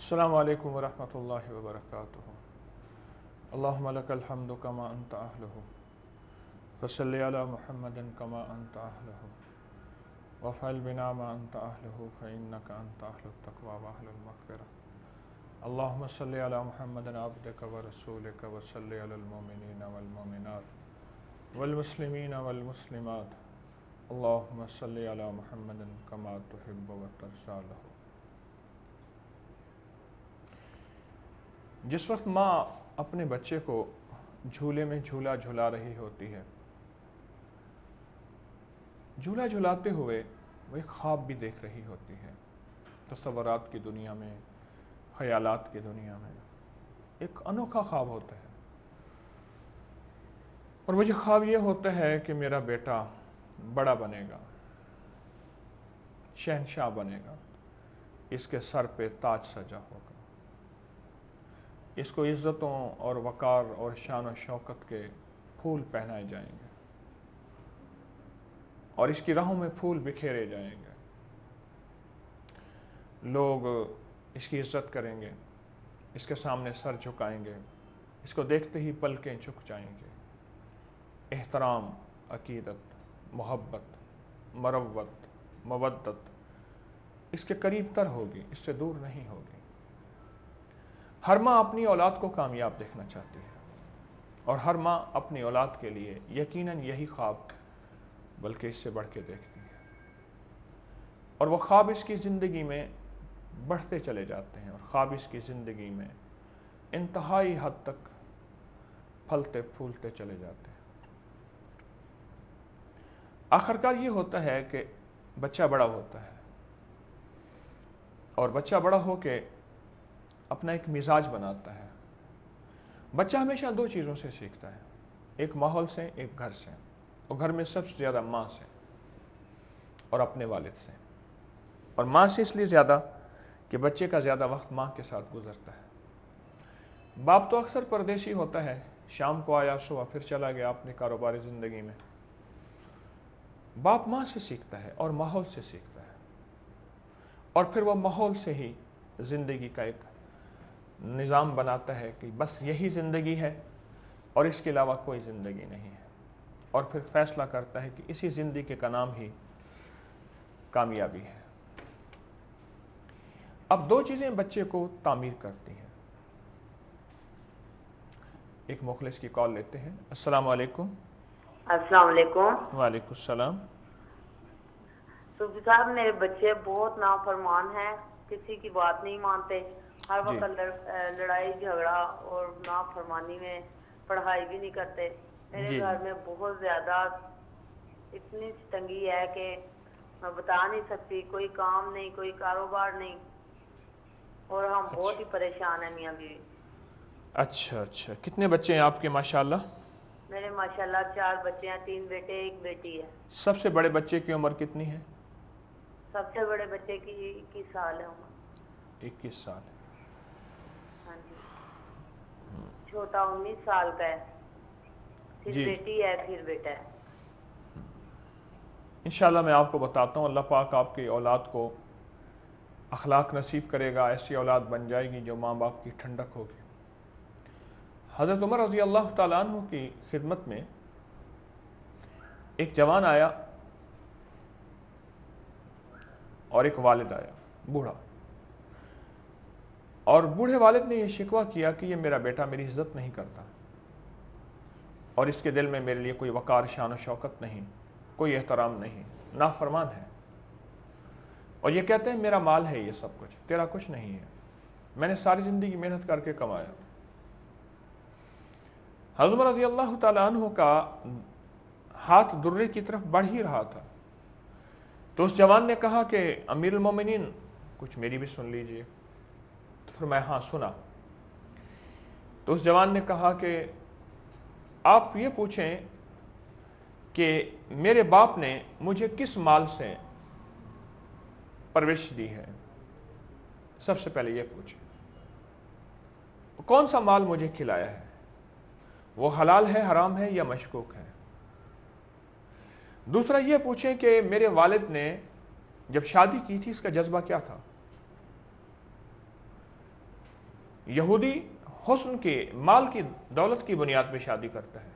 السلام علیکم ورحمۃ اللہ وبرکاتہ۔ اللہم لک الحمد کما انت اہلہ فصلی علی محمد کما انت اہلہ وفعل بنا ما انت اہلہ فانک انت اہل التقوی واہل المغفرہ۔ اللہم صلی علی محمد عبدک ورسولک وصلی علی المؤمنین والمؤمنات والمسلمین والمسلمات۔ اللہم صلی علی محمد کما تحب وترضی لہ۔ جس وقت ماں اپنے بچے کو جھولے میں جھولا جھلا رہی ہوتی ہے، جھولا جھلاتے ہوئے وہ ایک خواب بھی دیکھ رہی ہوتی ہے، تصورات کی دنیا میں، خیالات کی دنیا میں ایک انوکھا خواب ہوتا ہے، اور وہ جو خواب یہ ہوتا ہے کہ میرا بیٹا بڑا بنے گا، شہنشاہ بنے گا، اس کے سر پہ تاج سجا ہوگا، اس کو عزتوں اور وقار اور شان و شوکت کے پھول پہنائے جائیں گے، اور اس کی راہوں میں پھول بکھیرے جائیں گے، لوگ اس کی عزت کریں گے، اس کے سامنے سر جھکائیں گے، اس کو دیکھتے ہی پلکیں جھک جائیں گے۔ احترام، عقیدت، محبت، مروت، مودت اس کے قریب تر ہوگی، اس سے دور نہیں ہوگی۔ ہر ماں اپنی اولاد کو کامیاب دیکھنا چاہتی ہے، اور ہر ماں اپنی اولاد کے لیے یقیناً یہی خواب بلکہ اس سے بڑھ کے دیکھتی ہے، اور وہ خواب اس کی زندگی میں بڑھتے چلے جاتے ہیں، اور خواب اس کی زندگی میں انتہائی حد تک پھلتے پھولتے چلے جاتے ہیں۔ آخرکار یہ ہوتا ہے کہ بچہ بڑا ہوتا ہے، اور بچہ بڑا ہو کے اپنا ایک مزاج بناتا ہے۔ بچہ ہمیشہ دو چیزوں سے سیکھتا ہے، ایک ماحول سے، ایک گھر سے، اور گھر میں سب سے زیادہ ماں سے اور اپنے والد سے، اور ماں سے اس لیے زیادہ کہ بچے کا زیادہ وقت ماں کے ساتھ گزرتا ہے۔ باپ تو اکثر پردیسی ہوتا ہے، شام کو آیا، صبح پھر چلا گیا اپنی کاروباری زندگی میں۔ باپ ماں سے سیکھتا ہے اور ماحول سے سیکھتا ہے، اور پھر وہ ماحول سے ہی زندگی کا ایک نظام بناتا ہے کہ بس یہی زندگی ہے اور اس کے علاوہ کوئی زندگی نہیں ہے، اور پھر فیصلہ کرتا ہے کہ اسی زندگی کا نام ہی کامیابی ہے۔ اب دو چیزیں بچے کو تعمیر کرتی ہیں۔ ایک مخلص کی کال لیتے ہیں۔ السلام علیکم۔ السلام علیکم۔ وعلیکم السلام۔ صوفی صاحب، میرے بچے بہت نافرمان ہیں، کسی کی بات نہیں مانتے، ہر جی وقت لڑائی جھگڑا اور نافرمانی میں، پڑھائی بھی نہیں کرتے۔ میرے جی گھر میں بہت زیادہ اتنی تنگی ہے کہ میں بتا نہیں سکتی، کوئی کام نہیں، کوئی کاروبار نہیں، اور ہم بہت ہی پریشان ہیں میاں بیوی۔ اچھا اچھا، کتنے بچے ہیں آپ کے ماشاءاللہ؟ میرے ماشاءاللہ 4 بچے ہیں، 3 بیٹے 1 بیٹی ہے۔ سب سے بڑے بچے کی عمر کتنی ہے؟ سب سے بڑے بچے کی 21 سال ہے عمر۔ 21 سال۔ ہاں جی۔ چھوٹا 19 سال کا ہے، پھر جی بیٹی ہے، پھر بیٹا ہے۔ انشاءاللہ میں آپ کو بتاتا ہوں، اللہ پاک آپ کی اولاد کو اخلاق نصیب کرے گا، ایسی اولاد بن جائے گی جو ماں باپ کی ٹھنڈک ہوگی۔ حضرت عمر رضی اللہ تعالیٰ عنہ کی خدمت میں ایک جوان آیا اور ایک والد آیا، بوڑھا، اور بوڑھے والد نے یہ شکوہ کیا کہ یہ میرا بیٹا میری عزت نہیں کرتا، اور اس کے دل میں میرے لیے کوئی وقار، شان و شوکت نہیں، کوئی احترام نہیں، نافرمان ہے، اور یہ کہتے ہیں میرا مال ہے یہ سب کچھ، تیرا کچھ نہیں ہے، میں نے ساری زندگی محنت کر کے کمایا۔ حضرت عمر رضی اللہ تعالیٰ عنہ کا ہاتھ درے کی طرف بڑھ ہی رہا تھا، تو اس جوان نے کہا کہ امیر المومنین کچھ میری بھی سن لیجئے۔ تو فرمایا ہاں سنا۔ تو اس جوان نے کہا کہ آپ یہ پوچھیں کہ میرے باپ نے مجھے کس مال سے پرورش دی ہے، سب سے پہلے یہ پوچھیں، کون سا مال مجھے کھلایا ہے، وہ حلال ہے، حرام ہے یا مشکوک ہے۔ دوسرا یہ پوچھیں کہ میرے والد نے جب شادی کی تھی اس کا جذبہ کیا تھا، یہودی حسن کے مال کی دولت کی بنیاد پہ شادی کرتا ہے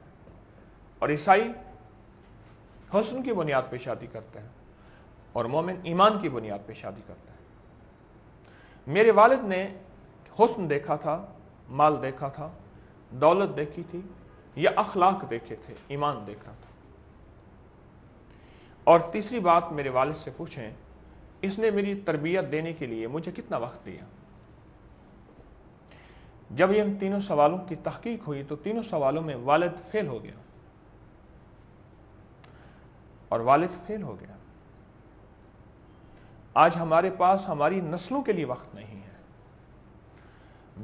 اور عیسائی حسن کی بنیاد پہ شادی کرتا ہے اور مومن ایمان کی بنیاد پہ شادی کرتا ہے۔ میرے والد نے حسن دیکھا تھا، مال دیکھا تھا، دولت دیکھی تھی، یا اخلاق دیکھے تھے، ایمان دیکھا تھا۔ اور تیسری بات میرے والد سے پوچھیں، اس نے میری تربیت دینے کے لیے مجھے کتنا وقت دیا؟ جب یہ ان تینوں سوالوں کی تحقیق ہوئی تو تینوں سوالوں میں والد فیل ہو گیا، اور والد فیل ہو گیا۔ آج ہمارے پاس ہماری نسلوں کے لیے وقت نہیں ہے۔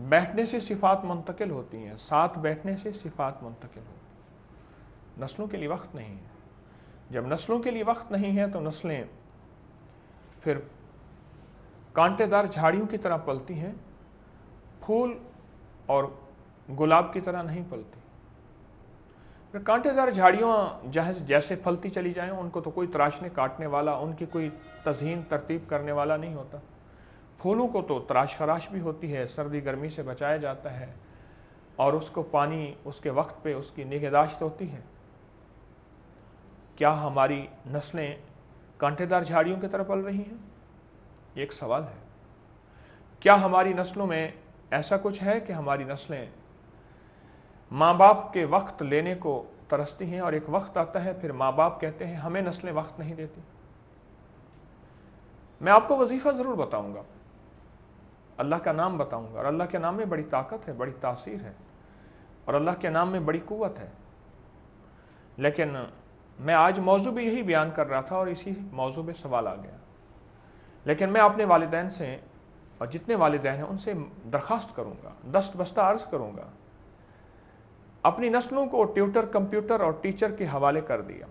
بیٹھنے سے صفات منتقل ہوتی ہیں، ساتھ بیٹھنے سے صفات منتقل ہوتی ہیں، نسلوں کے لیے وقت نہیں ہے۔ جب نسلوں کے لیے وقت نہیں ہے تو نسلیں پھر کانٹے دار جھاڑیوں کی طرح پلتی ہیں، پھول اور گلاب کی طرح نہیں پلتی۔ پھر کانٹے دار جھاڑیوں جیسے پھلتی چلی جائیں، ان کو تو کوئی تراشنے کاٹنے والا، ان کی کوئی تزئین ترتیب کرنے والا نہیں ہوتا۔ پھولوں کو تو تراش خراش بھی ہوتی ہے، سردی گرمی سے بچایا جاتا ہے، اور اس کو پانی اس کے وقت پہ اس کی نگہداشت ہوتی ہے۔ کیا ہماری نسلیں کانٹے دار جھاڑیوں کی طرح پل رہی ہیں؟ یہ ایک سوال ہے۔ کیا ہماری نسلوں میں ایسا کچھ ہے کہ ہماری نسلیں ماں باپ کے وقت لینے کو ترستی ہیں، اور ایک وقت آتا ہے پھر ماں باپ کہتے ہیں ہمیں نسلیں وقت نہیں دیتی؟ میں آپ کو وظیفہ ضرور بتاؤں گا، اللہ کا نام بتاؤں گا، اور اللہ کے نام میں بڑی طاقت ہے، بڑی تاثیر ہے، اور اللہ کے نام میں بڑی قوت ہے۔ لیکن میں آج موضوع بھی یہی بیان کر رہا تھا اور اسی موضوع پہ سوال آ گیا۔ لیکن میں اپنے والدین سے اور جتنے والدین ہیں ان سے درخواست کروں گا، دست بستہ عرض کروں گا، اپنی نسلوں کو ٹیوٹر، کمپیوٹر اور ٹیچر کے حوالے کر دیا۔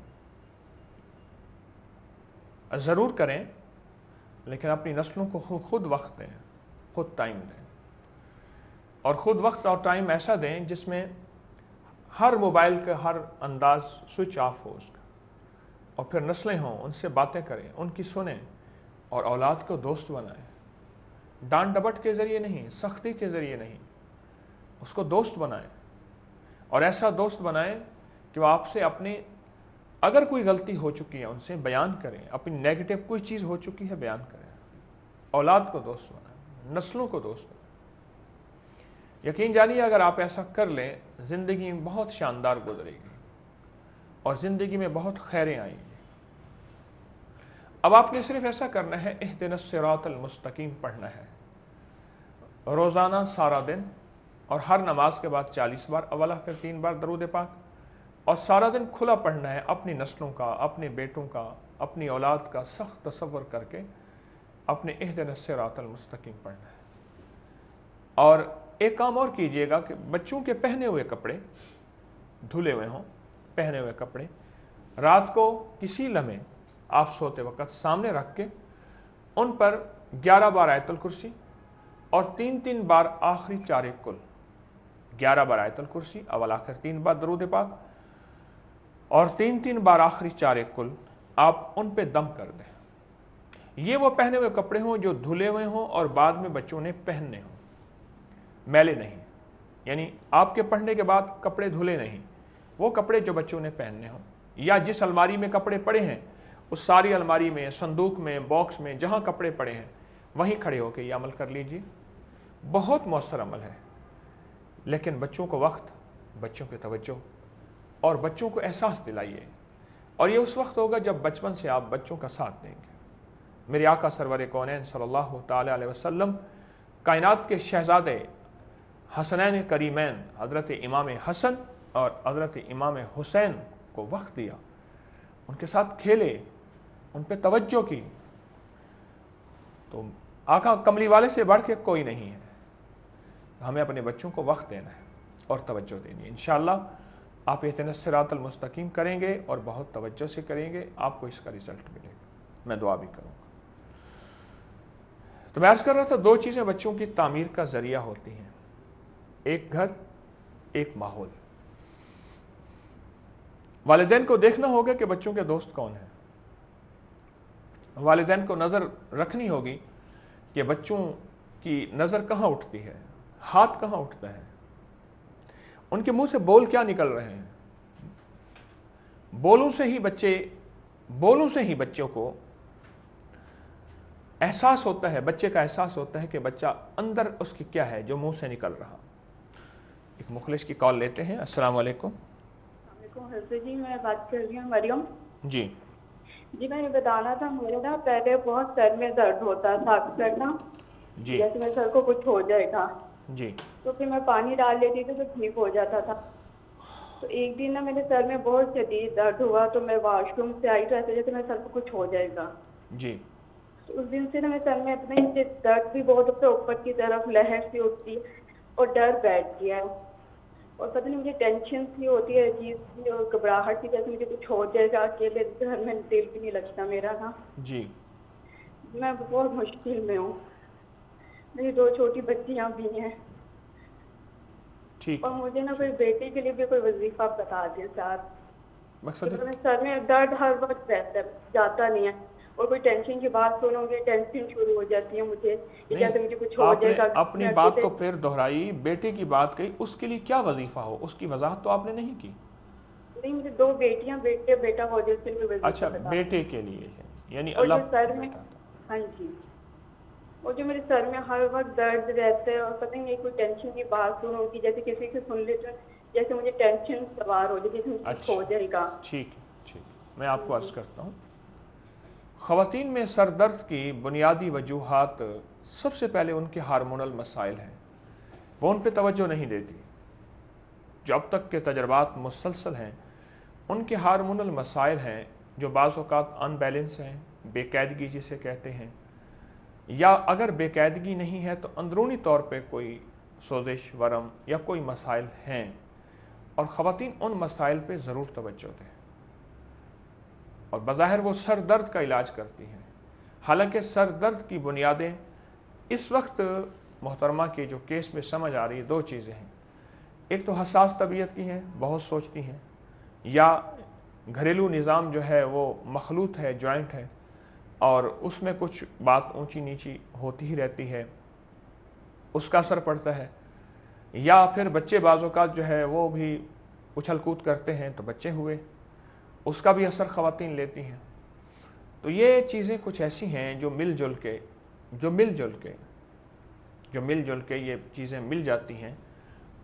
ضرور کریں، لیکن اپنی نسلوں کو خود وقت دیں، خود ٹائم دیں، اور خود وقت اور ٹائم ایسا دیں جس میں ہر موبائل کا ہر انداز سوئچ آف ہو اس کا، اور پھر نسلیں ہوں، ان سے باتیں کریں، ان کی سنیں، اور اولاد کو دوست بنائیں۔ ڈانٹ ڈپٹ کے ذریعے نہیں، سختی کے ذریعے نہیں، اس کو دوست بنائیں، اور ایسا دوست بنائیں کہ وہ آپ سے اپنے اگر کوئی غلطی ہو چکی ہے ان سے بیان کریں، اپنی نیگیٹو کوئی چیز ہو چکی ہے بیان کریں۔ اولاد کو دوست بنائیں، نسلوں کو دوست بنائیں۔ یقین جانیے اگر آپ ایسا کر لیں، زندگی بہت شاندار گزرے گی اور زندگی میں بہت خیریں آئیں گی۔ اب آپ نے صرف ایسا کرنا ہے، اہدنا الصراط المستقیم پڑھنا ہے روزانہ سارا دن، اور ہر نماز کے بعد 40 بار اول آخر 3 بار درود پاک، اور سارا دن کھلا پڑھنا ہے، اپنی نسلوں کا، اپنے بیٹوں کا، اپنی اولاد کا سخت تصور کر کے اپنے اہدنا الصراط المستقیم پڑھنا ہے۔ اور ایک کام اور کیجئے گا کہ بچوں کے پہنے ہوئے کپڑے دھلے ہوئے ہوں، پہنے ہوئے کپڑے رات کو کسی لمحے آپ سوتے وقت سامنے رکھ کے ان پر 11 بار آیت الکرسی اور 3 بار آخری 4 کل، 11 بار آیت الکرسی، اول آخر 3 بار درود پاک، اور 3 بار آخری 4 کل آپ ان پہ دم کر دیں۔ یہ وہ پہنے ہوئے کپڑے ہوں جو دھلے ہوئے ہوں اور بعد میں بچوں نے پہننے ہوں، میلے نہیں، یعنی آپ کے پڑھنے کے بعد کپڑے دھلے نہیں، وہ کپڑے جو بچوں نے پہننے ہوں، یا جس الماری میں کپڑے پڑے ہیں اس ساری الماری میں، صندوق میں، باکس میں، جہاں کپڑے پڑے ہیں وہیں کھڑے ہو کے یہ عمل کر لیجئے۔ بہت مؤثر عمل ہے، لیکن بچوں کو وقت، بچوں کی توجہ اور بچوں کو احساس دلائیے، اور یہ اس وقت ہوگا جب بچپن سے آپ بچوں کا ساتھ دیں گے۔ میرے آقا سرور کونین صلی اللہ تعالی علیہ وسلم کائنات کے شہزادے حسنین کریمین حضرت امام حسن اور حضرت امام حسین کو وقت دیا، ان کے ساتھ کھیلے، ان پہ توجہ کی۔ تو آقا کملی والے سے بڑھ کے کوئی نہیں ہے، ہمیں اپنے بچوں کو وقت دینا ہے اور توجہ دینی ہے۔ انشاءاللہ آپ اہدنا الصراط المستقیم کریں گے اور بہت توجہ سے کریں گے، آپ کو اس کا رزلٹ ملے گا۔ میں دعا بھی کروں گا۔ تو میں عرض کر رہا تھا، 2 چیزیں بچوں کی تعمیر کا ذریعہ ہوتی ہیں، ایک گھر، ایک ماحول۔ والدین کو دیکھنا ہوگا کہ بچوں کے دوست کون ہیں، والدین کو نظر رکھنی ہوگی کہ بچوں کی نظر کہاں اٹھتی ہے۔ ہاتھ کہاں اٹھتا ہے، ان کے منہ سے بول کیا نکل رہے ہیں. بولوں سے ہی بچوں کو احساس ہوتا ہے، بچے کا احساس ہوتا ہے کہ بچہ اندر اس کی کیا ہے جو منہ سے نکل رہا. ایک مخلص کی کال لیتے ہیں. السلام علیکم. السلام علیکم حضرت جی، میں بات کر رہی ہوں مریم. جی جی میں نے بتانا تھا، مجھے نا پہلے بہت سر میں درد ہوتا تھا اکثر نا، جی جیسے میرے سر کو کچھ ہو جائے گا جی تو پھر میں پانی ڈال لیتی تھی تو ٹھیک ہو جاتا تھا. تو ایک دن نا میرے سر میں بہت شدید درد ہوا تو میں واش روم سے آئی تو ایسے جیسے میرے سر کو کچھ ہو جائے گا. جی تو اس دن سے نا میرے سر میں اتنا ہی درد بھی بہت ہوتا ہے، اوپر کی طرف لہر سی اٹھتی ہے اور ڈر بیٹھ گیا ہے. اور پتہ نہیں مجھے ٹینشن سی ہوتی ہے عجیب سی اور گھبراہٹ سی، جیسے مجھے کچھ ہو جائے گا. اکیلے گھر میں دل بھی نہیں لگتا میرا نا. جی میں بہت مشکل میں ہوں، میری 2 چھوٹی بچیاں بھی ہیں ٹھیک اور ہے. مجھے نا کوئی بیٹے کے لیے بھی کوئی وظیفہ بتا دیں ساتھ. مقصد ہے سر میں درد ہر وقت رہتا ہے، جاتا نہیں ہے. اور کوئی ٹینشن کی بات سنو گے ٹینشن شروع ہو جاتی ہے مجھے کہ جیسے مجھے کچھ ہو آپ نے جائے گا. اپنی بات تو پھر دہرائی. بیٹے کی بات کہی، اس کے لیے کیا وظیفہ ہو، اس کی وضاحت تو آپ نے نہیں کی. نہیں مجھے 2 بیٹیاں، بیٹا ہو جائے اس کے لیے وظیفہ اچھا بتا. بیٹے کے لیے ہے، یعنی اور جو اللہ سر میں، بیٹا. ہاں جی، اور جو میرے سر میں ہر وقت درد رہتا ہے اور پتہ نہیں کوئی ٹینشن کی بات سنو کہ جیسے کسی سے سن لیتے جیسے مجھے ٹینشن سوار ہو جائے، جیسے مجھے کچھ ہو اچھا جائے گا. ٹھیک ہے. میں آپ کو عرض کرتا ہوں. خواتین میں سر درد کی بنیادی وجوہات سب سے پہلے ان کے ہارمونل مسائل ہیں. وہ ان پہ توجہ نہیں دیتی. جو اب تک کے تجربات مسلسل ہیں ان کے ہارمونل مسائل ہیں جو بعض اوقات ان بیلنس ہیں، بے قاعدگی جسے کہتے ہیں، یا اگر بے قاعدگی نہیں ہے تو اندرونی طور پہ کوئی سوزش، ورم یا کوئی مسائل ہیں، اور خواتین ان مسائل پہ ضرور توجہ دیں. اور بظاہر وہ سر درد کا علاج کرتی ہیں، حالانکہ سر درد کی بنیادیں اس وقت محترمہ کے جو کیس میں سمجھ آ رہی ہے 2 چیزیں ہیں. ایک تو حساس طبیعت کی ہیں، بہت سوچتی ہیں، یا گھریلو نظام جو ہے وہ مخلوط ہے، جوائنٹ ہے، اور اس میں کچھ بات اونچی نیچی ہوتی ہی رہتی ہے، اس کا اثر پڑتا ہے. یا پھر بچے بعض اوقات جو ہے وہ بھی اچھل کود کرتے ہیں تو بچے ہوئے، اس کا بھی اثر خواتین لیتی ہیں. تو یہ چیزیں کچھ ایسی ہیں جو مل جل کے یہ چیزیں مل جاتی ہیں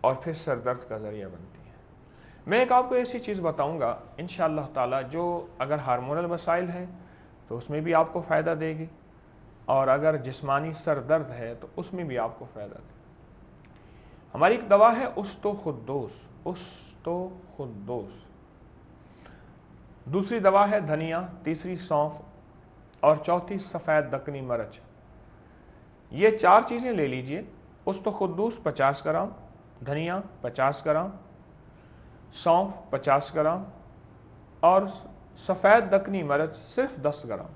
اور پھر سر درد کا ذریعہ بنتی ہیں. میں ایک آپ کو ایسی چیز بتاؤں گا انشاءاللہ تعالی جو اگر ہارمونل مسائل ہیں تو اس میں بھی آپ کو فائدہ دے گی، اور اگر جسمانی سر درد ہے تو اس میں بھی آپ کو فائدہ دے گی. ہماری ایک دوا ہے استوخدوس. دوسری دوا ہے دھنیا، تیسری سونف، اور چوتھی سفید دکنی مرچ. یہ 4 چیزیں لے لیجئے. استوخدوس 50 گرام، دھنیا 50 گرام، سونف 50 گرام، اور سفید دکنی مرچ صرف 10 گرام.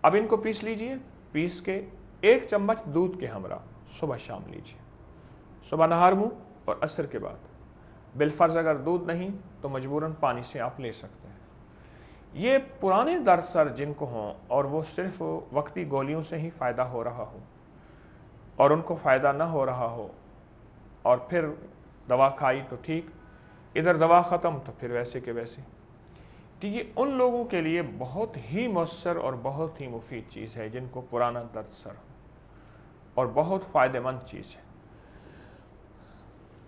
اب ان کو پیس لیجئے. پیس کے 1 چمچ دودھ کے ہمراہ صبح شام لیجئے، صبح نہار منہ اور عصر کے بعد. بالفرض اگر دودھ نہیں تو مجبوراً پانی سے آپ لے سکتے ہیں. یہ پرانے درد سر جن کو ہوں اور وہ صرف وقتی گولیوں سے ہی فائدہ ہو رہا ہو اور ان کو فائدہ نہ ہو رہا ہو اور پھر دوا کھائی تو ٹھیک، ادھر دوا ختم تو پھر ویسے کے ویسے، تو یہ ان لوگوں کے لیے بہت ہی مؤثر اور بہت ہی مفید چیز ہے جن کو پرانا درد سر ہو، اور بہت فائدہ مند چیز ہے.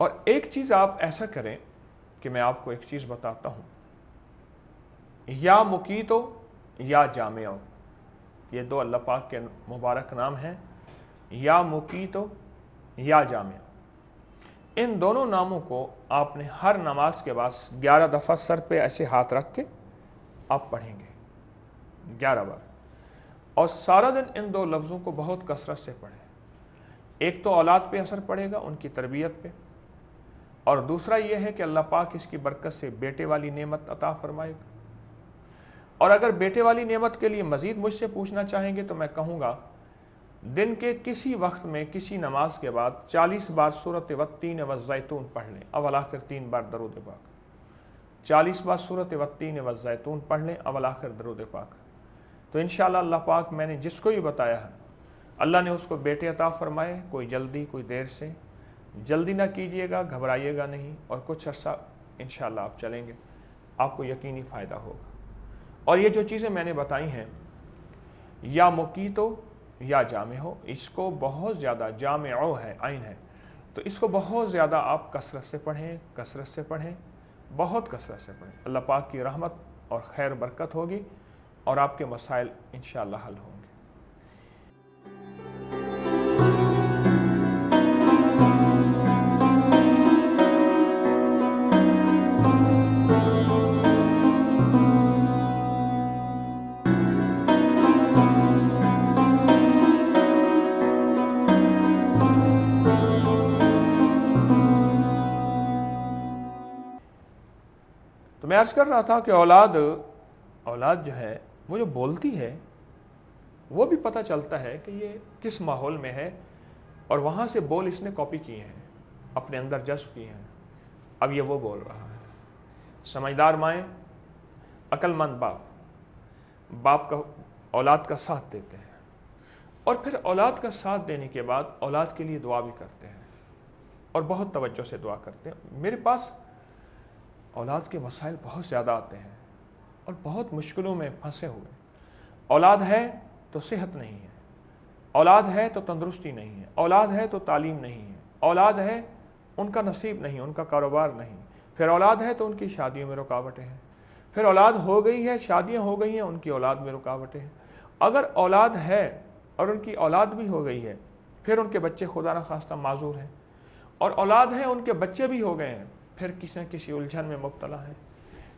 اور ایک چیز آپ ایسا کریں کہ میں آپ کو ایک چیز بتاتا ہوں، یا مکیتو یا جامعو، یہ 2 اللہ پاک کے مبارک نام ہیں، یا مکیتو یا جامعو. ان دونوں ناموں کو آپ نے ہر نماز کے بعد 11 دفعہ سر پہ ایسے ہاتھ رکھ کے آپ پڑھیں گے 11 بار، اور سارا دن ان 2 لفظوں کو بہت کثرت سے پڑھیں. ایک تو اولاد پہ اثر پڑے گا، ان کی تربیت پہ، اور دوسرا یہ ہے کہ اللہ پاک اس کی برکت سے بیٹے والی نعمت عطا فرمائے گا. اور اگر بیٹے والی نعمت کے لیے مزید مجھ سے پوچھنا چاہیں گے تو میں کہوں گا دن کے کسی وقت میں کسی نماز کے بعد 40 بار سورۃ والتین والزیتون پڑھ لیں، اول آخر 3 بار درود پاک. 40 بار سورۃ والتین والزیتون پڑھ لیں، اول آخر درود پاک. تو انشاءاللہ اللہ پاک میں نے جس کو بھی بتایا ہے अल्लाह ने उसको बेटे अता फरमाए, कोई जल्दी कोई देर से। जल्दी ना कीजिएगा, घबराइएगा नहीं, और कुछ अर्सा इंशाअल्लाह आप चलेंगे, आपको यकीनी फ़ायदा होगा। और ये जो चीज़ें मैंने बताई हैं, या मुकीतो या जामे हो, इसको बहुत ज़्यादा, जामे-ओ है, आइन है, तो इसको बहुत ज़्यादा आप कसरत से पढ़ें, कसरत से पढ़ें, बहुत कसरत से पढ़ें। अल्लाह पाक की रहमत और खैर बरकत होगी और आपके मसाइल इंशाअल्लाह हल होंगे। तो मैं अर्ज़ कर रहा था कि औलाद जो है वो जो बोलती है, वो भी पता चलता है कि ये किस माहौल में है, और वहाँ से बोल इसने कॉपी किए हैं, अपने अंदर जज्ब किए हैं। अब ये वो बोल रहा है। समझदार माएँ, अक्लमंद बाप का औलाद का साथ देते हैं, और फिर औलाद का साथ देने के बाद औलाद के लिए दुआ भी करते हैं, और बहुत तवज्जो से दुआ करते हैं। मेरे पास औलाद के मसाइल बहुत ज़्यादा आते हैं और बहुत मुश्किलों में फंसे हुए। औलाद है तो सेहत नहीं है, औलाद है तो तंदुरुस्ती नहीं है, औलाद है तो तालीम नहीं है, औलाद है उनका नसीब नहीं, उनका कारोबार नहीं, फिर औलाद है तो उनकी शादियों में रुकावटें हैं, फिर औलाद हो गई है, शादियाँ हो गई हैं, उनकी औलाद में रुकावटें हैं। अगर औलाद है और उनकी औलाद भी हो गई है, फिर उनके बच्चे खुदा न खास्ता माजूर हैं, और औलाद है उनके बच्चे भी हो गए हैं, फिर किसी न किसी उलझन में मुब्तला है,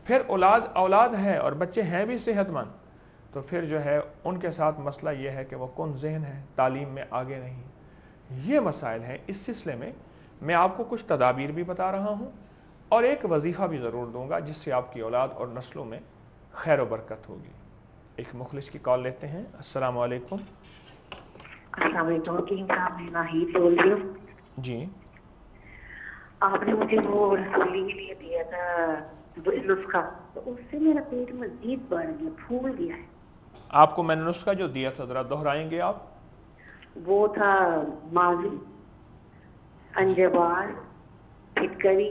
फिर औलाद है और बच्चे हैं भी सेहतमंद, तो फिर जो है उनके साथ मसला ये है कि वो कौन ज़हन है, तालीम में आगे नहीं। ये मसाइल हैं। इस सिलसिले में मैं आपको कुछ तदाबीर भी बता रहा हूँ और एक वजीफ़ा भी ज़रूर दूँगा, जिससे आपकी औलाद और नस्लों में खैर व बरकत होगी। एक मुखलिस की कॉल लेते हैं। अस्सलाम वालेकुम। अस्सलाम वालेकुम साहब, मैं नाहिद बोल रही हूँ। जी, आपने मुझे वो रसोली के लिए दिया था नुस्खा, तो उससे मेरा पेट मजीद बढ़ गया, फूल गया है। आपको मैंने नुस्खा जो दिया था ज़रा दोहराएंगे आप? वो था माजी, अंजबार, फिटकरी,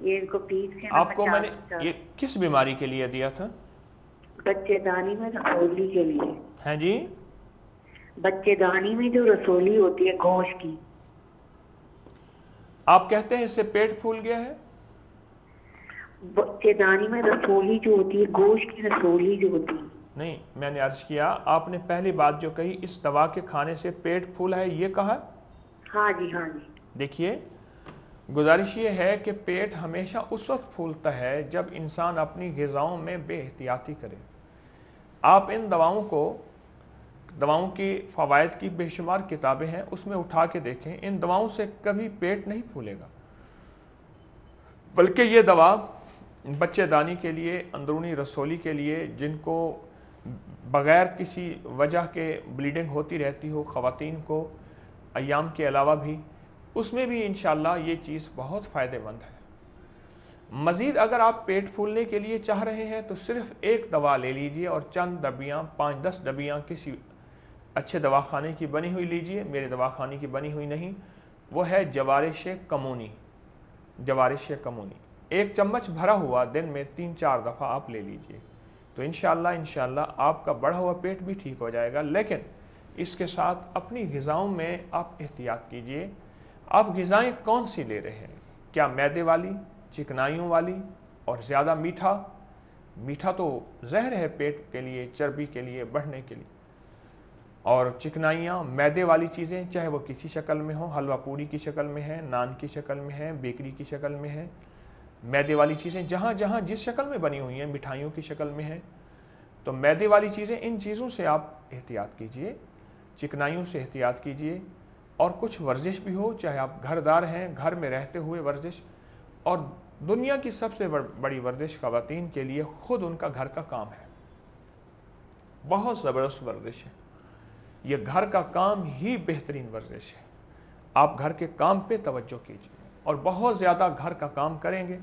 ये इनको पीस के आपको मैंने ये किस बीमारी के लिए दिया था? बच्चेदानी में रसोली के लिए। हैं जी? बच्चेदानी में जो रसोली होती है गोश्त की। आप कहते हैं इससे पेट फूल गया है? बच्चेदानी में रसोली जो होती है, गोश्त की रसोली जो होती है। नहीं, मैंने अर्ज किया, आपने पहली बात जो कही इस दवा के खाने से पेट फूला है, ये कहा? हाँ जी, हाँ जी। देखिए, गुजारिश ये है कि पेट हमेशा उस वक्त फूलता है जब इंसान अपनी ग़िज़ाओं में बेहतियाती करे। आप इन दवाओं की फ़वाइद की बेशुमार किताबें हैं, उसमें उठा के देखें, इन दवाओं से कभी पेट नहीं फूलेगा, बल्कि ये दवा बच्चेदानी के लिए, अंदरूनी रसोली के लिए, जिनको बग़ैर किसी वजह के ब्लीडिंग होती रहती हो ख़वातीन को अय्याम के अलावा भी, उसमें भी इंशाअल्लाह ये चीज़ बहुत फ़ायदेमंद है। मज़ीद अगर आप पेट फूलने के लिए चाह रहे हैं तो सिर्फ़ एक दवा ले लीजिए और चंद डबियाँ, 5-10 डबियाँ किसी अच्छे दवाखाने की बनी हुई लीजिए। मेरे दवाखाने की बनी हुई नहीं, वो है जवारिश कमूनी। जवारिश कमूनी 1 चम्मच भरा हुआ दिन में 3-4 दफ़ा आप ले लीजिए, तो इंशाअल्लाह आपका बढ़ा हुआ पेट भी ठीक हो जाएगा। लेकिन इसके साथ अपनी ग़िज़ाओं में आप एहतियात कीजिए। आप ग़िज़ाएँ कौन सी ले रहे हैं? क्या मैदे वाली, चिकनाइयों वाली और ज़्यादा मीठा तो जहर है पेट के लिए, चर्बी के लिए, बढ़ने के लिए। और चिकनाइयाँ, मैदे वाली चीज़ें, चाहे वो किसी शक्ल में हो, हलवा पूरी की शक्ल में है, नान की शक्ल में है, बेकरी की शक्ल में है, मैदे वाली चीज़ें जहाँ जहाँ जिस शक्ल में बनी हुई हैं, मिठाइयों की शक्ल में है, तो मैदे वाली चीज़ें, इन चीज़ों से आप एहतियात कीजिए, चिकनाइयों से एहतियात कीजिए। और कुछ वर्जिश भी हो, चाहे आप घरदार हैं, घर में रहते हुए वर्जिश। और दुनिया की सबसे बड़ी वर्जिश ख़वातीन के लिए खुद उनका घर का काम है, बहुत ज़बरदस्त वर्जिश है। ये घर का काम ही बेहतरीन वर्जिश है। आप घर के काम पे तवज्जो कीजिए और बहुत ज़्यादा घर का काम करेंगे।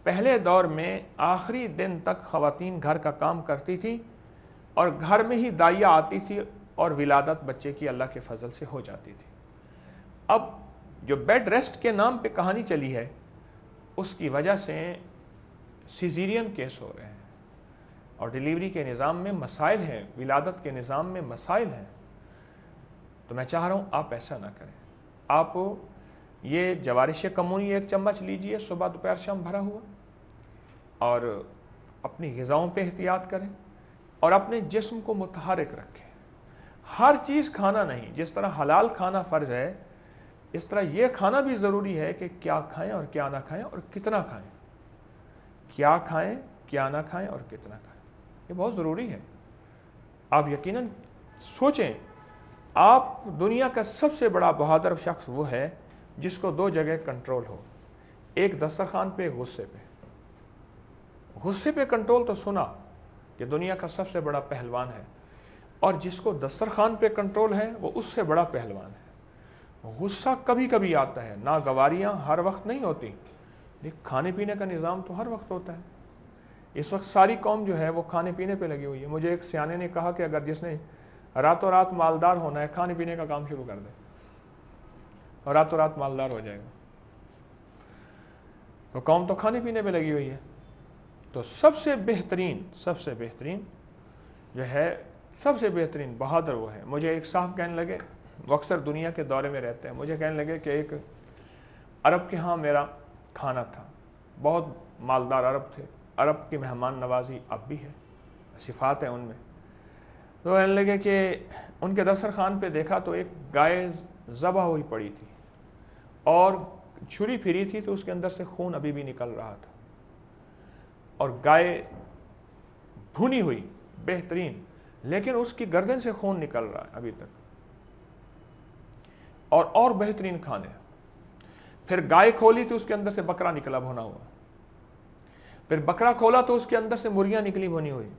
पहले दौर में आखिरी दिन तक ख़वातीन घर का काम करती थी और घर में ही दाइया आती थी और विलादत बच्चे की अल्लाह के फजल से हो जाती थी। अब जो बेड रेस्ट के नाम पे कहानी चली है, उसकी वजह से सिजेरियन केस हो रहे हैं और डिलीवरी के निज़ाम में मसाइल हैं, विलादत के निज़ाम में मसाइल हैं। तो मैं चाह रहा हूँ आप ऐसा ना करें। आप ये जवारिश कमूनी 1 चम्मच लीजिए सुबह दोपहर शाम भरा हुआ, और अपनी ग़िज़ाओं पे एहतियात करें और अपने जिस्म को मुतहरिक रखें। हर चीज़ खाना नहीं, जिस तरह हलाल खाना फ़र्ज़ है, इस तरह ये खाना भी ज़रूरी है कि क्या खाएं और क्या ना खाएं और कितना खाएं, क्या खाएं क्या ना खाएं और कितना खाएं, ये बहुत ज़रूरी है। आप यकीनन सोचें, आप दुनिया का सबसे बड़ा बहादुर शख्स वो है जिसको 2 जगह कंट्रोल हो, एक दस्तरखान पे, एक गुस्से पे। गुस्से पे कंट्रोल तो सुना कि दुनिया का सबसे बड़ा पहलवान है, और जिसको दस्तरखान पे कंट्रोल है वो उससे बड़ा पहलवान है। गुस्सा कभी कभी आता है, नागवारियाँ हर वक्त नहीं होती, लेकिन खाने पीने का निज़ाम तो हर वक्त होता है। इस वक्त सारी कौम जो है वो खाने पीने पे लगी हुई है। मुझे एक सियाने ने कहा कि अगर जिसने रातों रात मालदार होना है, खाने पीने का काम शुरू कर दे और रातों रात मालदार हो जाएगा। तो कौम तो खाने पीने पे लगी हुई है। तो सबसे बेहतरीन जो है, सबसे बेहतरीन बहादुर वो है। मुझे एक साहब कहने लगे, वो अक्सर दुनिया के दौरे में रहते हैं, मुझे कहने लगे कि एक अरब के यहाँ मेरा खाना था, बहुत मालदार अरब थे, अरब की मेहमान नवाजी अब भी है, सिफात है उनमें। तो कहने लगे कि उनके दस्तरखान पे देखा तो एक गाय ज़बह हुई पड़ी थी और छुरी फिरी थी, तो उसके अंदर से खून अभी भी निकल रहा था, और गाय भुनी हुई बेहतरीन, लेकिन उसकी गर्दन से खून निकल रहा है अभी तक, और बेहतरीन खाने। फिर गाय खोली तो उसके अंदर से बकरा निकला भुना हुआ, फिर बकरा खोला तो उसके अंदर से मुर्गियां निकली भुनी हुई,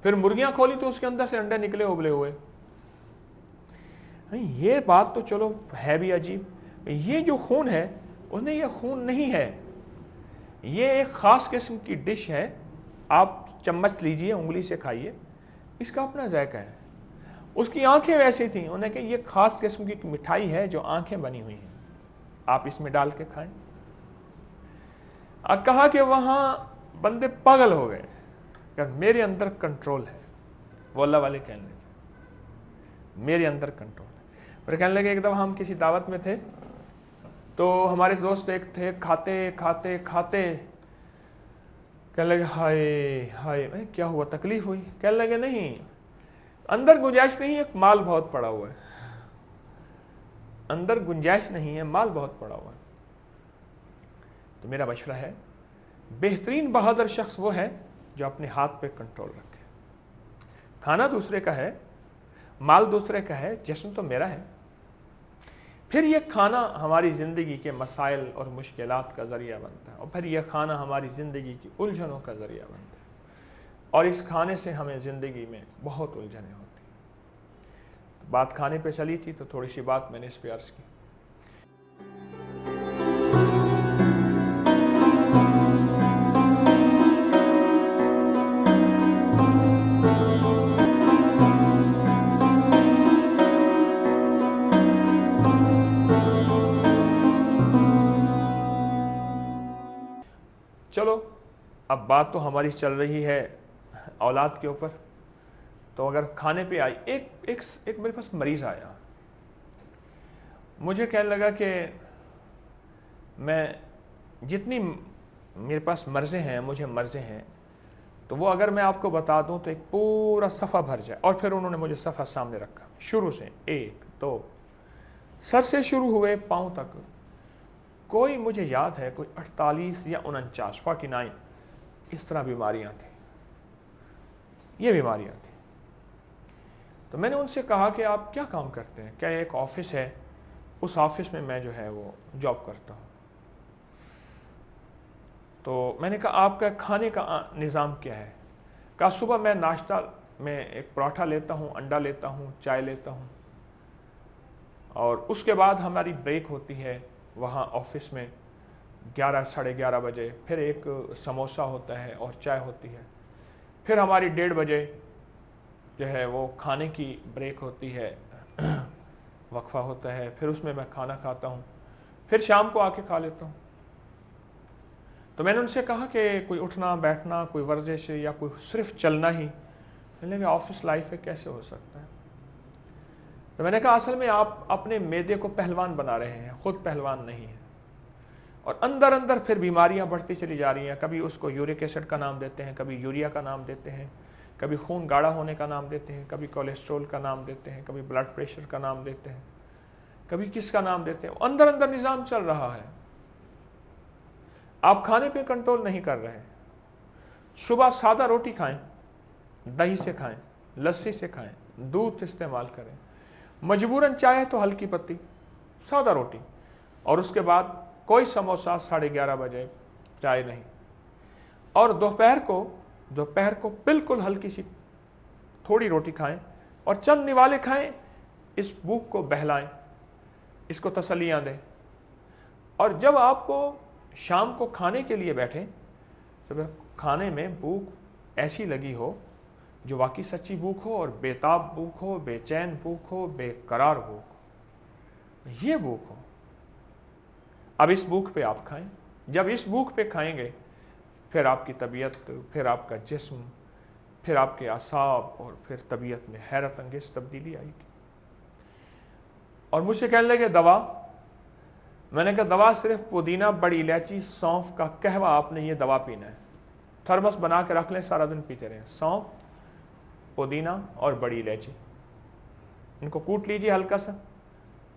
फिर मुर्गियां खोली तो उसके अंदर से अंडे निकले उबले हुए। ये बात तो चलो है भी अजीब, ये जो खून है उसने, ये खून नहीं है, ये एक ख़ास किस्म की डिश है। आप चम्मच लीजिए, उंगली से खाइए, इसका अपना जायका है। उसकी आंखें वैसी थी, उन्हें कि ये ख़ास किस्म की मिठाई है जो आंखें बनी हुई हैं, आप इसमें डाल के खाएं। कहा कि वहाँ बंदे पागल हो गए, कि मेरे अंदर कंट्रोल है। वो अल्लाह वाले कहने लगे मेरे अंदर कंट्रोल है। फिर कहने लगे, एक दफ़ा हम किसी दावत में थे, तो हमारे दोस्त एक थे, खाते खाते खाते कहने लगे हाय हाय, क्या हुआ, तकलीफ हुई? कहने लगे नहीं, अंदर गुंजाइश नहीं है, माल बहुत पड़ा हुआ है, अंदर गुंजाइश नहीं है, माल बहुत पड़ा हुआ है। तो मेरा मशवरा है, बेहतरीन बहादुर शख्स वो है जो अपने हाथ पे कंट्रोल रखे। खाना दूसरे का है, माल दूसरे का है, जिस्म तो मेरा है। फिर ये खाना हमारी ज़िंदगी के मसाइल और मुश्किलात का ज़रिया बनता है, और फिर यह खाना हमारी ज़िंदगी की उलझनों का ज़रिया बनता है, और इस खाने से हमें ज़िंदगी में बहुत उलझनें होती हैं। तो बात खाने पे चली थी, तो थोड़ी सी बात मैंने इस पे अर्ज़ की। चलो, अब बात तो हमारी चल रही है औलाद के ऊपर, तो अगर खाने पे आई, एक मेरे पास मरीज़ आया, मुझे कहने लगा कि मैं जितनी मेरे पास मर्ज़ें हैं, मुझे मर्ज़ें हैं, तो वो अगर मैं आपको बता दूं तो एक पूरा सफ़ा भर जाए। और फिर उन्होंने मुझे सफ़ा सामने रखा, शुरू से 1 2 सर से शुरू हुए पाँव तक, कोई मुझे याद है कोई 48 या 49 इस तरह बीमारियां थी, ये बीमारियां थी। तो मैंने उनसे कहा कि आप क्या काम करते हैं? क्या एक ऑफिस है, उस ऑफिस में मैं जो है वो जॉब करता हूँ। तो मैंने कहा आपका खाने का निज़ाम क्या है? कहा सुबह मैं नाश्ता में एक पराठा लेता हूँ, अंडा लेता हूँ, चाय लेता हूँ, और उसके बाद हमारी ब्रेक होती है वहाँ ऑफिस में 11 साढ़े 11 बजे, फिर एक समोसा होता है और चाय होती है, फिर हमारी 1:30 बजे जो है वो खाने की ब्रेक होती है, वक्फा होता है, फिर उसमें मैं खाना खाता हूँ, फिर शाम को आके खा लेता हूँ। तो मैंने उनसे कहा कि कोई उठना बैठना, कोई वर्जिश या कोई सिर्फ चलना ही, मैंने कहा ऑफिस लाइफ है, कैसे हो सकता है? तो मैंने कहा असल में आप अपने मैदे को पहलवान बना रहे हैं, खुद पहलवान नहीं है, और अंदर अंदर फिर बीमारियां बढ़ती चली जा रही हैं। कभी उसको यूरिक एसिड का नाम देते हैं, कभी यूरिया का नाम देते हैं, कभी खून गाढ़ा होने का नाम देते हैं, कभी कोलेस्ट्रॉल का नाम देते हैं, कभी ब्लड प्रेशर का नाम देते हैं, कभी किसका नाम देते हैं। अंदर अंदर निज़ाम चल रहा है, आप खाने पे कंट्रोल नहीं कर रहे। सुबह सादा रोटी खाएं, दही से खाएं, लस्सी से खाएं, दूध इस्तेमाल करें, मजबूरन चाहे तो हल्की पत्ती, सादा रोटी, और उसके बाद कोई समोसा 11:30 बजे, चाय नहीं। और दोपहर को बिल्कुल हल्की सी थोड़ी रोटी खाएं और चंद निवाले खाएं, इस भूख को बहलाएं, इसको तसल्लियां दें। और जब आपको शाम को खाने के लिए बैठें तो फिर खाने में भूख ऐसी लगी हो जो वाकई सच्ची भूख हो, और बेताब भूख हो, बेचैन भूख हो, बेकरार भूख हो, ये भूख हो। अब इस भूख पे आप खाएं। जब इस भूख पे खाएंगे फिर आपकी तबीयत, फिर आपका जिस्म, फिर आपके आसाब, और फिर तबीयत में हैरत अंगेज तब्दीली आएगी। और मुझसे कहने लगे दवा। मैंने कहा दवा सिर्फ पुदीना, बड़ी इलायची, सौंफ का कहवा, आपने ये दवा पीना है। थर्मस बना के रख लें, सारा दिन पीते रहें। सौंफ, पुदीना और बड़ी इलायची, इनको कूट लीजिए हल्का सा,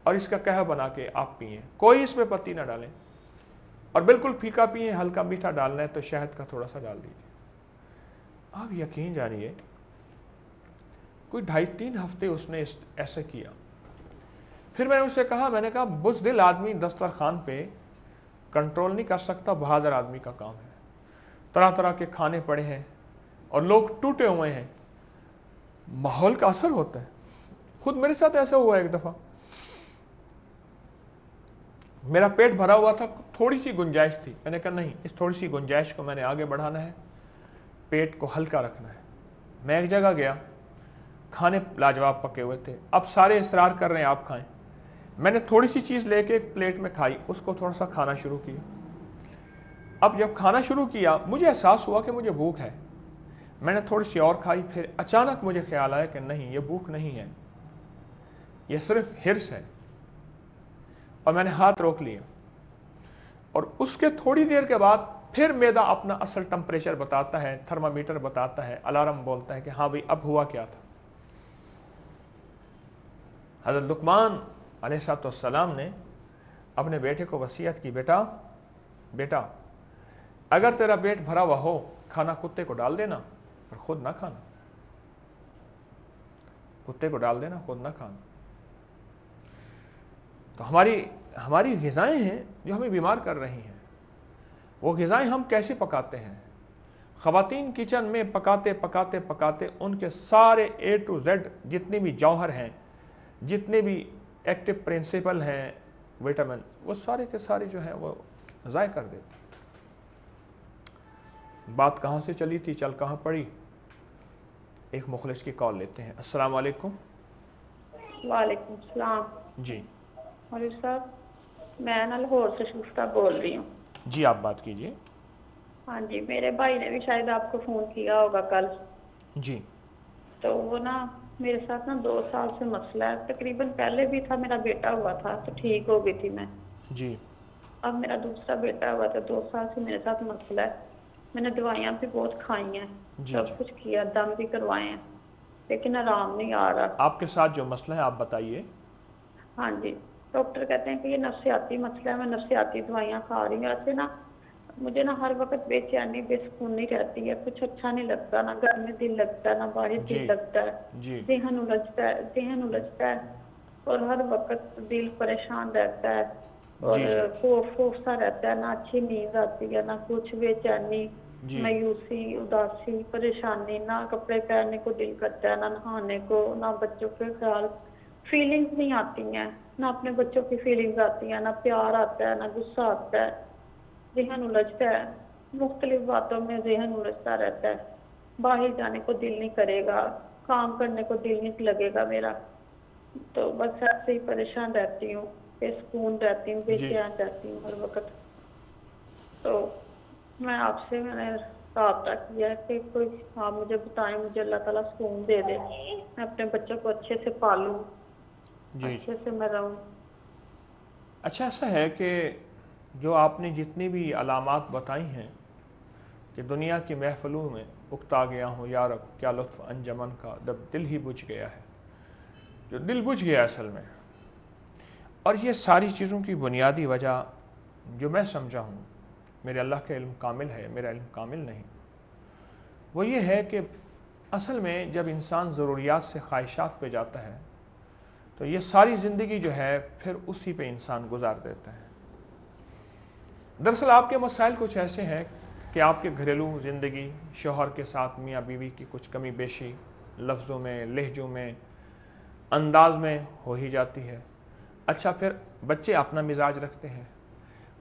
और इसका कहवा बना के आप पिए। कोई इसमें पत्ती ना डालें, और बिल्कुल फीका पिए। हल्का मीठा डालना है तो शहद का थोड़ा सा डाल दीजिए। आप यकीन जानिए कोई 2.5-3 हफ्ते उसने ऐसे किया। फिर मैंने उससे कहा, मैंने कहा बुज़दिल आदमी दस्तरखान पे कंट्रोल नहीं कर सकता, बहादुर आदमी का काम है। तरह तरह के खाने पड़े हैं और लोग टूटे हुए हैं, माहौल का असर होता है। खुद मेरे साथ ऐसा हुआ एक दफ़ा, मेरा पेट भरा हुआ था, थोड़ी सी गुंजाइश थी। मैंने कहा नहीं, इस थोड़ी सी गुंजाइश को मैंने आगे बढ़ाना है, पेट को हल्का रखना है। मैं एक जगह गया, खाने लाजवाब पके हुए थे, अब सारे इसरार कर रहे हैं आप खाएं। मैंने थोड़ी सी चीज़ लेके एक प्लेट में खाई, उसको थोड़ा सा खाना शुरू किया। अब जब खाना शुरू किया मुझे एहसास हुआ कि मुझे भूख है। मैंने थोड़ी सी और खाई, फिर अचानक मुझे ख्याल आया कि नहीं, ये भूख नहीं है, ये सिर्फ हिर्स है। और मैंने हाथ रोक लिया, और उसके थोड़ी देर के बाद फिर मैदा अपना असल टेम्परेचर बताता है, थर्मामीटर बताता है, अलार्म बोलता है कि हाँ भाई अब हुआ क्या था। हज़रत लुकमान अलैहिस्सलाम ने अपने बेटे को वसीयत की, बेटा बेटा अगर तेरा पेट भरा हुआ हो, खाना कुत्ते को डाल देना पर खुद ना खाना। कुत्ते को डाल देना, खुद ना खाना। तो हमारी ग़िज़ाएं हैं जो हमें बीमार कर रही हैं। वो ग़िज़ाएं हम कैसे पकाते हैं? ख़वातीन किचन में पकाते पकाते पकाते उनके सारे A to Z जितने भी जौहर हैं, जितने भी एक्टिव प्रिंसिपल हैं, विटामिन, वो सारे के सारे जो हैं वो ज़ाय कर देते। बात कहाँ से चली थी, चल कहाँ पड़ी। एक मुखलिस की कॉल लेते हैं। अस्सलाम वालेकुम। वालेकुम सलाम। जी मौलवी साहब, मैं ना लाहौर से शुफ्ता बोल रही हूँ। जी आप बात कीजिए। हाँ जी, मेरे भाई ने भी शायद आपको फ़ोन किया होगा कल। जी। तो वो ना मेरे साथ ना 2 साल से मसला है। तकरीबन पहले भी था, मेरा बेटा हुआ था तो ठीक हो गई थी मैं। जी। अब मेरा दूसरा बेटा हुआ था, 2 साल से मेरे साथ मसला है। मैंने दवाइयाँ भी बहुत खाई हैं, सब कुछ किया, दम भी करवाए हैं, लेकिन आराम नहीं आ रहा। आपके साथ जो मसला है आप बताइए। हाँ जी, डॉक्टर कहते हैं कि ये नफ्सियाती मसला है, मैं नफ्सियाती दवाइयाँ खा रही हूँ। ऐसे ना मुझे ना हर वक्त बेचैनी बेसुकूनी रहती है, कुछ अच्छा नहीं लगता, ना घर में दिल लगता है, ना बाहर दिल लगता है, ज़हन उलझता है और हर वक्त दिल परेशान रहता है और खौफ सा रहता है, ना अच्छी नींद आती है, ना कुछ, बेचैनी, मायूसी, उदासी, परेशानी, ना कपड़े पहनने को दिल करता है, ना नहाने को, ना बच्चों के ख्याल, फीलिंग्स नहीं आती हैं, ना अपने बच्चों की फीलिंग्स आती हैं, ना प्यार आता है, ना गुस्सा आता है, ज़हन उलझता है, मुख्तलिफ बातों में ज़हन उलझता रहता है, बाहर जाने को दिल नहीं करेगा, काम करने को दिल नहीं लगेगा मेरा, तो बस ऐसे ही परेशान रहती हूँ, बेसुकून रहती हूँ, बेचैन रहती हूँ हर वक्त। तो मैं आपसे मैंने राब्ता किया है कि कोई आप मुझे बताएं, मुझे अल्लाह ताला सुकून दे दे, मैं अपने बच्चों को अच्छे से पालूं, जी। अच्छे से मैं रहूं। अच्छा, ऐसा है कि जो आपने जितनी भी अलामात बताई हैं कि दुनिया की महफिलों में उकता गया हूँ या रब, क्या लुत्फ़ अंजमन का, जब दिल ही बुझ गया है, जो दिल बुझ गया असल में। और ये सारी चीज़ों की बुनियादी वजह जो मैं समझा हूँ, मेरे अल्लाह का इल्म कामिल है, मेरा इल्म कामिल नहीं, वो ये है कि असल में जब इंसान ज़रूरियात से ख्वाहिशात पे जाता है तो ये सारी ज़िंदगी जो है फिर उसी पे इंसान गुजार देता है। दरअसल आपके मसाइल कुछ ऐसे हैं कि आपके घरेलू ज़िंदगी, शौहर के साथ मियाँ बीवी की कुछ कमी बेशी लफ्ज़ों में, लहजों में, अंदाज में हो ही जाती है। अच्छा, फिर बच्चे अपना मिजाज रखते हैं।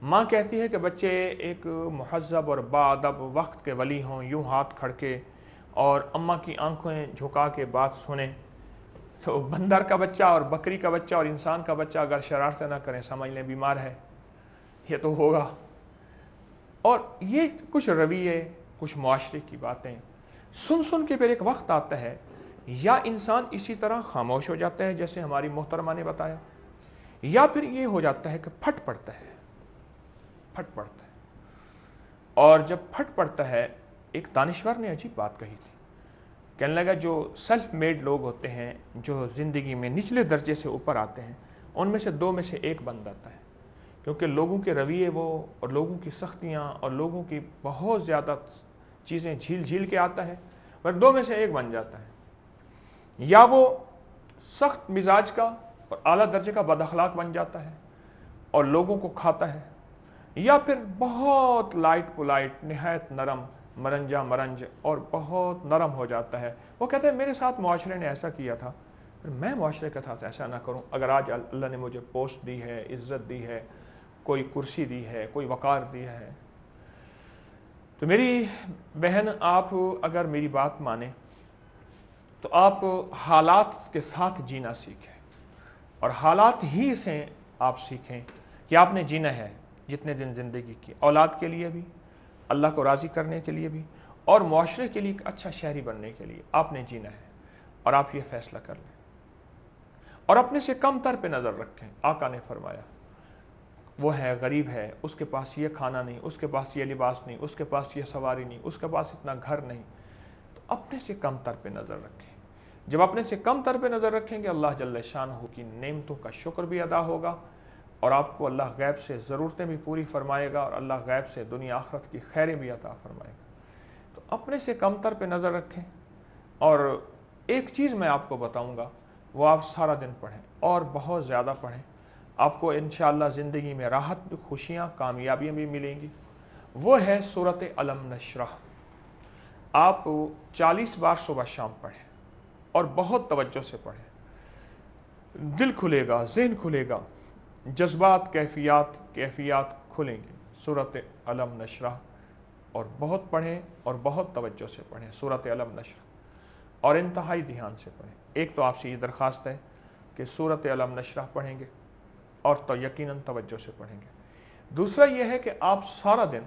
माँ कहती है कि बच्चे एक मुहज़्ज़ब और बाअदब वक्त के वली हों, यूँ हाथ खड़के और अम्मा की आंखें झुका के बात सुने। तो बंदर का बच्चा और बकरी का बच्चा और इंसान का बच्चा अगर शरारतें ना करें, समझ लें बीमार है, ये तो होगा। और ये कुछ रवैये, कुछ मुआशरे की बातें सुन सुन के फिर एक वक्त आता है या इंसान इसी तरह खामोश हो जाता है जैसे हमारी मोहतरमा ने बताया, या फिर ये हो जाता है कि फट पड़ता है। और जब फट पड़ता है, एक दानिश्वर ने अजीब बात कही थी, कहने लगा जो सेल्फ मेड लोग होते हैं, जो ज़िंदगी में निचले दर्जे से ऊपर आते हैं, उनमें से दो में से एक बन जाता है, क्योंकि लोगों के रवैये वो और लोगों की सख्तियाँ और लोगों की बहुत ज़्यादा चीज़ें झील झील के आता है, पर दो में से एक बन जाता है। या वो सख्त मिजाज का और आला दर्जे का बदअखलाक बन जाता है और लोगों को खाता है, या फिर बहुत लाइट पोलाइट, निहायत नरम, मरंजा मरंज और बहुत नरम हो जाता है। वो कहते हैं मेरे साथ मुआशरे ने ऐसा किया था, फिर मैं मुआशरे के साथ ऐसा ना करूं। अगर आज अल्लाह ने मुझे पोस्ट दी है, इज़्ज़त दी है, कोई कुर्सी दी है, कोई वक़ार दिया है, तो मेरी बहन आप अगर मेरी बात माने तो आप हालात के साथ जीना सीखें, और हालात ही से आप सीखें कि आपने जीना है जितने दिन ज़िंदगी की, औलाद के लिए भी, अल्लाह को राज़ी करने के लिए भी, और मुआशरे के लिए एक अच्छा शहरी बनने के लिए आपने जीना है। और आप ये फ़ैसला कर लें और अपने से कम तर पे नज़र रखें। आका ने फरमाया वो है गरीब है, उसके पास ये खाना नहीं, उसके पास ये लिबास नहीं, उसके पास ये सवारी नहीं, उसके पास इतना घर नहीं, तो अपने से कम तर पे नज़र रखें। जब अपने से कम तर पे नज़र रखेंगे, अल्लाह जल्ल शानहू की नेमतों का शुक्र भी अदा होगा और आपको अल्लाह गैब से ज़रूरतें भी पूरी फरमाएगा और अल्लाह गैब से दुनिया आखिरत की खैरें भी अता फरमाएगा। तो अपने से कम तर पे नज़र रखें। और एक चीज़ मैं आपको बताऊंगा, वो आप सारा दिन पढ़ें और बहुत ज़्यादा पढ़ें, आपको इंशाअल्लाह ज़िंदगी में राहत भी, खुशियाँ, कामयाबियाँ भी मिलेंगी। वो है सूरत अलम नशरह। आप 40 बार सुबह शाम पढ़ें और बहुत तवज्जो से पढ़ें, दिल खुलेगा, ज़हन खुलेगा, जज्बात, कैफियत खुलेंगे। सूरत अलम नशरह और बहुत पढ़ें और बहुत तवज्जो से पढ़ें सूरत अलम नशरह, और इंतहाई ध्यान से पढ़ें। एक तो आपसे ये दरख्वास्त है कि सूरत अलम नशरह पढ़ेंगे और तो यकीनन तवज्जो से पढ़ेंगे। दूसरा यह है कि आप सारा दिन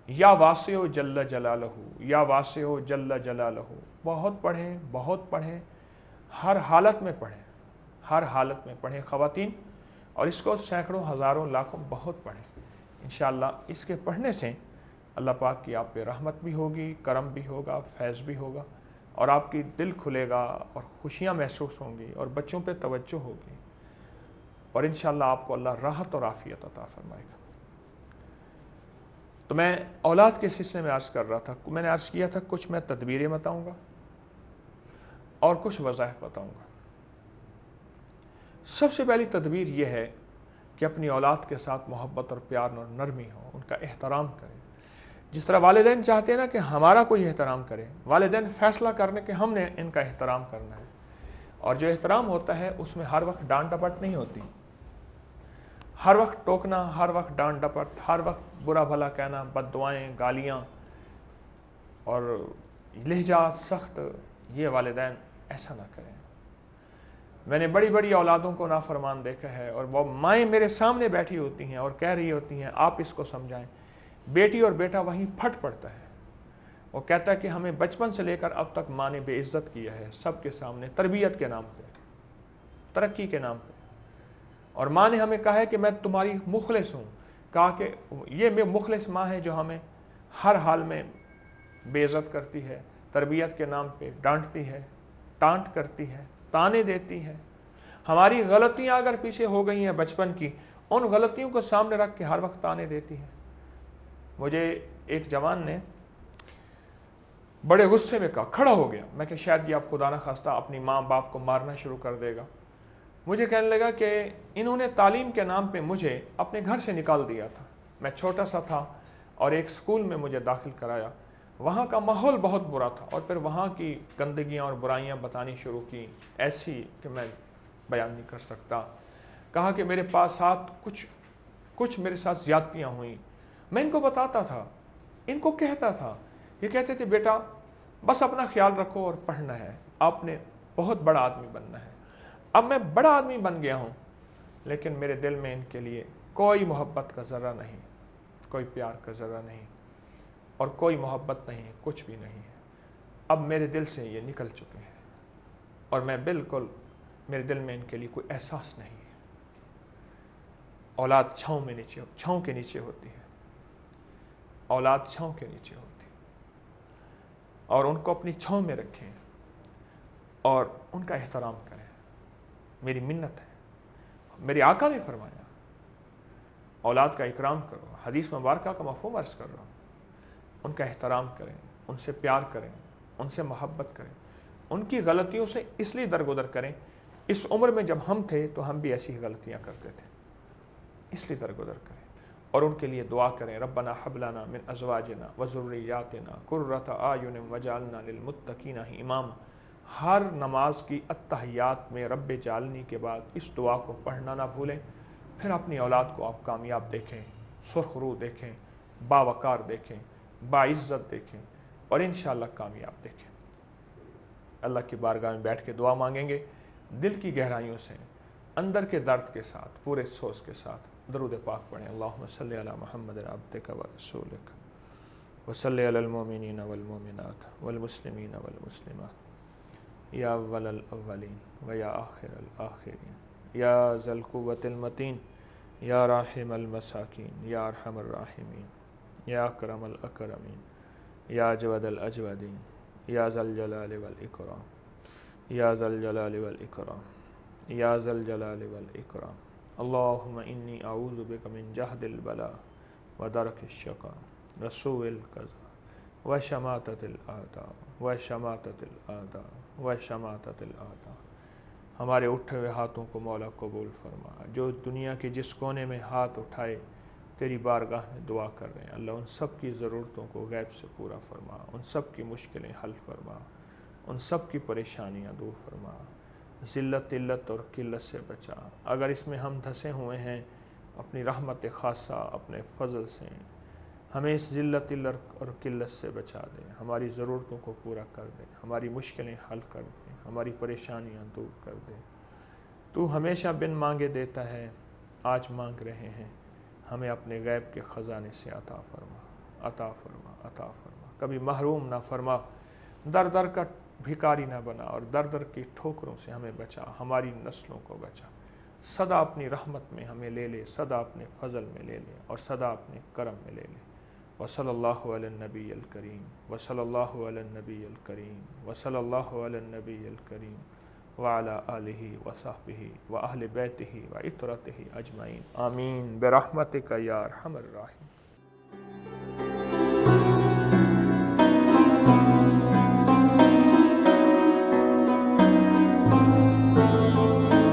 या वासिओ जल्ल जलालहू, या वासिओ जल्ल जलालहू बहुत पढ़ें, हर हालत में पढ़ें, हर हालत में पढ़ें ख़वातीन, और इसको सैकड़ों, हज़ारों, लाखों बहुत पढ़ें। इंशाअल्लाह इसके पढ़ने से अल्लाह पाक की आप पे रहमत भी होगी, करम भी होगा, फैज़ भी होगा, और आपकी दिल खुलेगा और खुशियाँ महसूस होंगी और बच्चों पे तवज्जो होगी, और इंशाअल्लाह आपको अल्लाह राहत और आफ़ियत अता फरमाएगा। तो मैं औलाद के सिलसिले में अर्ज़ कर रहा था, मैंने अर्ज़ किया था कुछ मैं तदबीरें बताऊँगा और कुछ वज़ाइफ बताऊँगा। सबसे पहली तदबीर यह है कि अपनी औलाद के साथ मोहब्बत और प्यार और नरमी हो, उनका एहतराम करें। जिस तरह वालिदैन चाहते हैं ना कि हमारा कोई एहतराम करे, वालिदैन फ़ैसला करने के हमने इनका एहतराम करना है, और जो एहतराम होता है उसमें हर वक्त डांट डपट नहीं होती, हर वक्त टोकना, हर वक्त डांट डपट, हर वक्त बुरा भला कहना, बद्दुआएं, गालियाँ और लहजा सख्त, ये वालिदैन ऐसा ना करें। मैंने बड़ी बड़ी औलादों को नाफरमान देखा है और वो माएँ मेरे सामने बैठी होती हैं और कह रही होती हैं आप इसको समझाएं। बेटी और बेटा वहीं फट पड़ता है। वो कहता है कि हमें बचपन से लेकर अब तक माँ ने बेइज्जत किया है सबके सामने, तरबियत के नाम पे, तरक्की के नाम पे। और माँ ने हमें कहा है कि मैं तुम्हारी मुखलिस हूँ। कहा कि ये मुखलिस माँ है जो हमें हर हाल में बेइज्जत करती है, तरबियत के नाम पे डांटती है, टांट करती है, ताने देती है। हमारी गलतियां अगर पीछे हो गई हैं बचपन की, उन गलतियों को सामने रख के हर वक्त ताने देती है। मुझे एक जवान ने बड़े गुस्से में कहा, खड़ा हो गया, मैं कि शायद ये आप खुदा न खास्ता अपनी माँ बाप को मारना शुरू कर देगा। मुझे कहने लगा कि इन्होंने तालीम के नाम पे मुझे अपने घर से निकाल दिया था। मैं छोटा सा था और एक स्कूल में मुझे दाखिल कराया। वहाँ का माहौल बहुत बुरा था और फिर वहाँ की गंदगियाँ और बुराइयाँ बतानी शुरू की, ऐसी कि मैं बयान नहीं कर सकता। कहा कि मेरे पास साथ कुछ मेरे साथ ज़्यादतियाँ हुई। मैं इनको बताता था, इनको कहता था। ये कहते थे बेटा बस अपना ख्याल रखो और पढ़ना है, आपने बहुत बड़ा आदमी बनना है। अब मैं बड़ा आदमी बन गया हूँ, लेकिन मेरे दिल में इनके लिए कोई मोहब्बत का ज़र्रा नहीं, कोई प्यार का ज़र्रा नहीं और कोई मोहब्बत नहीं, कुछ भी नहीं है। अब मेरे दिल से ये निकल चुके हैं और मैं बिल्कुल, मेरे दिल में इनके लिए कोई एहसास नहीं है। औलाद छाँव के नीचे होती है, औलाद छाँव के नीचे होती है और उनको अपनी छाँव में रखें और उनका एहतराम करें। मेरी मिन्नत है। मेरे आका ने फरमाया औलाद का इकराम करो, हदीस मुबारका का मफ़हूम अर्ज़ कर रहा हूँ। उनका एहतराम करें, उनसे प्यार करें, उनसे मोहब्बत करें, उनकी गलतियों से इसलिए दरगुदर करें। इस उम्र में जब हम थे तो हम भी ऐसी ही गलतियाँ करते थे, इसलिए दरगुदर करें और उनके लिए दुआ करें। रब्बना हब लना मिन अज़वाजिना व ज़ुर्रिय्यातिना कुर्रता आयुन वजअलना लिलमुत्तकीना इमामा। हर नमाज की अत्तहियात में रब्बे जालनी के बाद इस दुआ को पढ़ना ना भूलें। फिर अपनी औलाद को आप कामयाब देखें, सुरखरू देखें, बावकार देखें, बाइज़्ज़त देखें और इंशाअल्लाह कामयाब देखें। अल्लाह की बारगाह में बैठ के दुआ मांगेंगे, दिल की गहराइयों से, अंदर के दर्द के साथ, पूरे सोच के साथ दरूद पाक पढ़ें। अल्लाहुम्मा सल्लि अला मुहम्मद अब्दिका व रसूलिक व सल्लि अलल मोमिनीन वल मोमिनात वल मुस्लिमीन वल मुस्लिमात या अव्वलल अव्वलीन व या आखिरल आखिरीन या ज़ल कुव्वतिल मतीन या राहिमल मसाकीन या अरहमर राहिमीन या अकरमल अकरमीन या अजवदल अजवदीन या ज़ल जलाल वल इकराम या ज़ल जलाल वल इकराम या ज़ल जलाल वल इकराम। अल्लाहुम्मा इन्नी अऊज़ु बिका मिन जहदिल बला व दरकिश शक़ा व सूइल क़ज़ा व शमाततिल आदा व शमाततिल आदा व शमाततिल आदा। हमारे उठे हुए हाथों को मौला कबूल फरमा। जो दुनिया के जिस कोने में हाथ उठाए तेरी बारगाह में दुआ कर रहे हैं, अल्लाह उन सब की ज़रूरतों को गैब से पूरा फरमा, उन सब की मुश्किलें हल फरमा, उन सब की परेशानियाँ दूर फरमा, ज़िल्लत इल्लत और किल्लत से बचा। अगर इसमें हम धंसे हुए हैं, अपनी रहमत खासा, अपने फ़ज़ल से हमें इस ज़िल्लत इल्लत और किल्लत से बचा दे, हमारी ज़रूरतों को पूरा कर दे, हमारी मुश्किलें हल कर दे, हमारी परेशानियाँ दूर कर दे। तू हमेशा बिन मांगे देता है, आज मांग रहे हैं, हमें अपने गैब के ख़ज़ाने से अता फरमा, अता फरमा, अता फरमा। कभी महरूम ना फरमा, दर दर का भिखारी ना बना और दर दर की ठोकरों से हमें बचा, हमारी नस्लों को बचा। सदा अपनी रहमत में हमें ले ले, सदा अपने फ़ज़ल में ले ले और सदा अपने करम में ले ले। वसल्लल्लाहु अला नबील करीम वसल्लल्लाहु अला नबील करीम वसल्लल्लाहु अला नबील करीम व अला आलिहि व सहबिहि व अहले बैतिहि व इतरतिहि अजमाइन। आमीन बिरहमतिका या अरहमर राहिमीन।